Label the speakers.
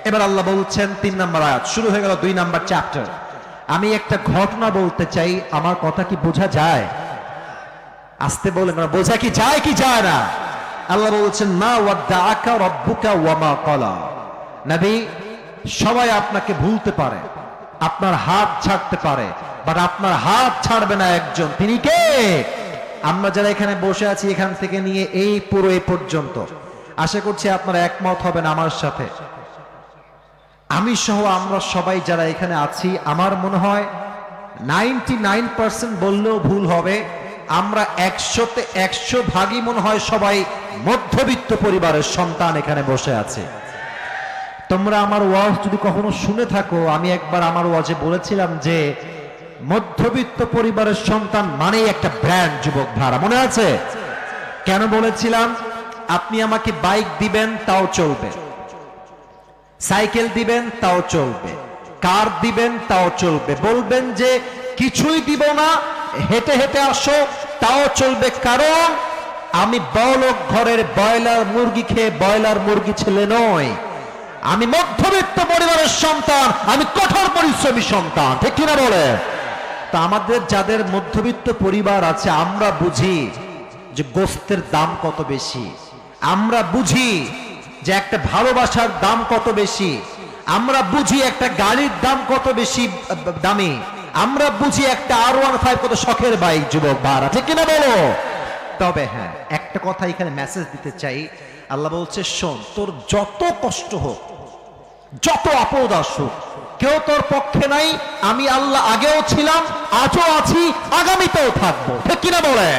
Speaker 1: এবার আল্লাহ বলছেন ৩ নম্বর আয়াত শুরু হয়ে গেল ২ নম্বর চ্যাপ্টার। আমি একটা ঘটনা বলতে চাই, আমার কথা কি বোঝা যায়? আসতে বলেন, বোঝা কি যায় কি যায় না? আল্লাহ বলছেন মা ওয়াদ্দাআকা রাব্বুকা ওয়া মা ক্বালা। নবী, সবাই আপনাকে ভুলতে পারে, আপনার হাত ছাড়তে পারে, বাট আপনার হাত ছাড়বে না একজন। তিনি কে? আমরা যারা এখানে বসে আছি এখান থেকে নিয়ে এই পুরো এই পর্যন্ত, আশা করছি আপনারা একমত হবেন আমার সাথে। আমি সহ আমরা সবাই যারা এখানে আছি, আমার মনে হয় 99% বললেও ভুল হবে, আমরা 100-তে 100 ভাগই মনে হয় সবাই মধ্যবিত্ত পরিবারের সন্তান এখানে বসে আছে। তোমরা আমার ওয়াজ যদি কখনো শুনে থাকো, আমি একবার আমার ওয়াজে বলেছিলাম যে মধ্যবিত্ত পরিবারের সন্তান মানেই একটা ব্র্যান্ড। যুবক ভাড়া মনে আছে? কেন বলেছিলাম? আপনি আমাকে বাইক দিবেন তাও চলবে, সাইকেল দিবেন তাও চলবে, কার দিবেন তাও চলবে, বলবেন যে কিছুই দিব না, হেঁটে হেঁটে আসো তাও চলবে, কারণ আমি বড়লোক ঘরের ব্রয়লার মুরগি খেয়ে ব্রয়লার মুরগি ছেলে নয়, আমি মধ্যবিত্ত পরিবারের সন্তান, আমি কঠোর পরিশ্রমী সন্তান। ঠিক কিনা বলে? তা আমাদের যাদের মধ্যবিত্ত পরিবার আছে, আমরা বুঝি যে গোস্তের দাম কত বেশি, আমরা বুঝি যে একটা ভালোবাসার দাম কত বেশি, আমরা বুঝি একটা গাড়ির দাম কত বেশি দামি, আমরা বুঝি একটা R15 কত শখের বাইক। যুবক ভাড়া ঠিক কিনা বলো? তবে হ্যাঁ, একটা কথা এখানে মেসেজ দিতে চাই। আল্লাহ বলছে শোন, তোর যত কষ্ট হোক, যত আপদ আসুক, কেউ তোর পক্ষে নাই। আমি আল্লাহ আগেও ছিলাম, আজও আছি, আগামীতেও থাকবো। ঠিক কিনা বলে?